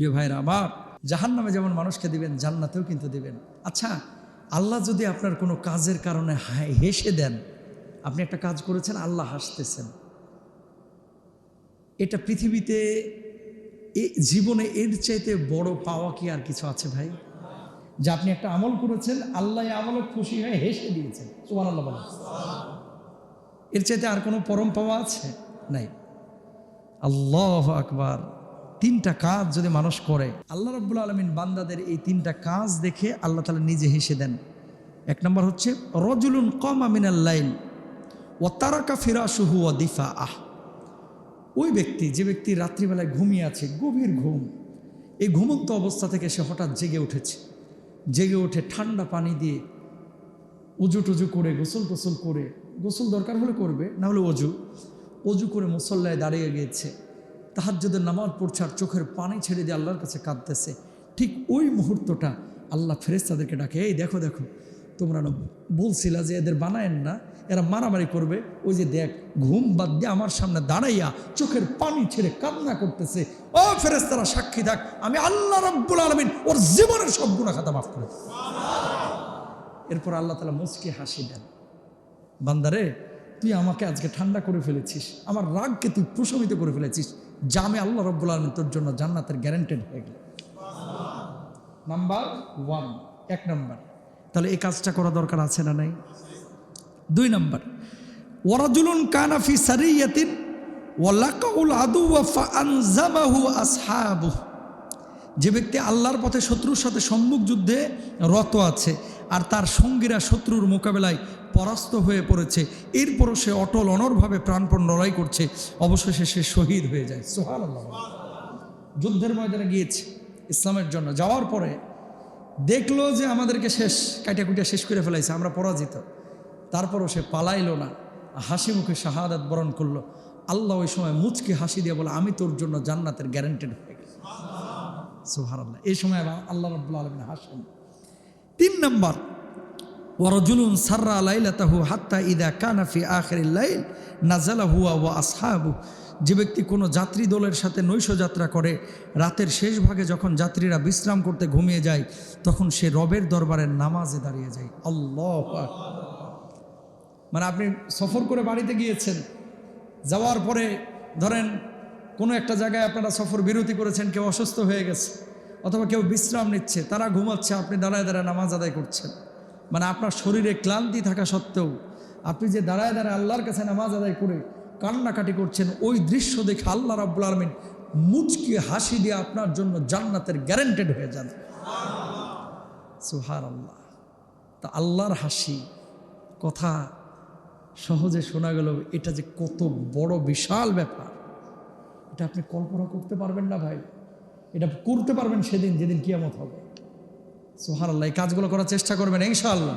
প্রিয় ভাইরা আমার, জাহান্নামে যেমন মানুষকে দিবেন জান্নাতেও কিন্তু দিবেন। আচ্ছা, আল্লাহ যদি আপনার কোনো কাজের কারণে হেসে দেন, আপনি একটা কাজ করেছেন, আল্লাহ হাসতেছেন, এটা পৃথিবীতে জীবনে এর চাইতে বড় পাওয়া কি আর কিছু আছে ভাই? যে আপনি একটা আমল করেছেন, আল্লাহ আমলে খুশি হয়ে হেসে দিয়েছেন, সুবহানাল্লাহ বলেন। এর চাইতে আর কোনো পরম পাওয়া আছে? নাই। আল্লাহু আকবার। তিনটা কাজ যদি মানুষ করে, আল্লাহ রাব্বুল আলামিন বান্দাদের এই তিনটা কাজ দেখে আল্লাহ তাআলা নিজে হেসে দেন। এক নম্বর হচ্ছে রাজুলুন কামা মিনাল লাইল ওয়া তারাকা ফিরাশুহু ওয়া দিফাআহ। ওই ব্যক্তি, যে ব্যক্তি রাত্রিবেলায় ঘুমিয়ে আছে, গভীর ঘুম, এই ঘুমন্ত অবস্থা থেকে সে হঠাৎ জেগে উঠেছে, জেগে উঠে ঠান্ডা পানি দিয়ে উজু টুজু করে গোসল করে, গোসল দরকার হলে করবে, না হলে অজু করে মুসল্লায় দাঁড়িয়ে গিয়েছে, তাহাজ্জুদের নামাজ পড়ছে আর চোখের পানি ছেড়ে দিয়ে আল্লাহর কাছে কাঁদতেছে। ঠিক ওই মুহূর্তটা আল্লাহ ফেরেশতাদেরকে ডাকে, এই দেখো দেখো, তোমরা না বলছিলা যে এদের বানায়েন না, এরা মারামারি করবে, ওই যে দেখ ঘুম বাদ দিয়ে আমার সামনে দাঁড়াইয়া চোখের পানি ছেড়ে কান্না করতেছে। ও ফেরেশতারা সাক্ষী থাক, আমি আল্লাহ রাব্বুল আলামিন ওর জীবনের সব গুনাহ খাতা মাফ করে দেব। এরপর আল্লাহ তাআলা মুচকি হাসি দেন, বান্দারে তুই আমাকে আজকে ঠান্ডা করে ফেলেছিস, আমার রাগকে তুই প্রশমিত করে ফেলেছিস, যা আমি আল্লাহ রাব্বুল আলামিন তোর জন্য জান্নাতের গ্যারান্টেড হয়ে গেল। Number 1, 1 number. তাহলে এই কাজটা করা দরকার আছে না নাই? 2 নাম্বার, ওয়ারাজুলুন কানা ফি সারিয়াতিন ওয়া লাকাউল আদুওয়া ফাআনজামাহু আসহাবুহু। যে ব্যক্তি আল্লাহর পথে শত্রুর সাথে সম্মুখ যুদ্ধে রত আছে আর তার সঙ্গীরা শত্রুর মোকাবেলায় পরাস্ত হয়ে পড়েছে, এরপরও সে অটল অনড়ভাবে প্রাণপণ লড়াই করছে, অবশেষে সে শহীদ হয়ে যায়। সুবহানাল্লাহ। যুদ্ধের ময়দানে গিয়েছে ইসলামের জন্য, যাওয়ার পরে দেখলো যে আমাদেরকে শেষ কাইটাকুটা শেষ করে ফেলাইছে, আমরা পরাজিত, তারপরও সে পালাইলো না, হাসি মুখে শাহাদাত বরণ করলো। আল্লাহ ওই সময় মুচকি হাসি দিয়ে বলে, আমি তোর জন্য জান্নাতের গ্যারান্টেড হয়ে গেছি। সুবহানাল্লাহ। এই সময় আল্লাহ রাব্বুল আলামিন হাসেন। 3 নাম্বার, ওয়ারাজুলুন সাররা লাইলাতাহু হাত্তা ইযা কানা ফি আখিরিল লাইল নাযালা হুয়া ওয়া আসহাবু। যে ব্যক্তি কোনো যাত্রী দলের সাথে নৈশ যাত্রা করে, রাতের শেষ ভাগে যখন যাত্রীরা বিশ্রাম করতে ঘুমিয়ে যায়, তখন সে রবের দরবারে নামাজে দাঁড়িয়ে যায়। আল্লাহু আকবার। মানে আপনি সফর করে বাড়িতে গিয়েছেন, যাওয়ার পরে ধরেন কোনো একটা জায়গায় আপনারা সফর বিরতি করেছেন, কেউ অসুস্থ হয়ে গেছে অথবা কেউ বিশ্রাম নিচ্ছে, তারা ঘুমাচ্ছে, আপনি দাঁড়ায় দাঁড়ায় নামাজ আদায় করছেন। মানে আপনার শরীরে ক্লান্তি থাকা সত্ত্বেও আপনি যে দাঁড়ায় দাঁড়ায় আল্লাহর কাছে নামাজ আদায় করে কান্নাকাটি করছেন, ওই দৃশ্য দেখে আল্লাহ রাব্বুল আলামিন মুচকি হাসি দিয়ে আপনার জন্য জান্নাতের গ্যারান্টেড হয়ে যান। সুবহানাল্লাহ। তা আল্লাহর হাসি কথা সহজে শোনা গেল, এটা যে কত বড় বিশাল ব্যাপার, এটা আপনি কল্পনা করতে পারবেন না ভাই। এটা করতে পারবেন সেদিন যেদিন কিয়ামত হবে। সুবহানাল্লাহ। এই কাজগুলো করার চেষ্টা করবেন ইনশাআল্লাহ।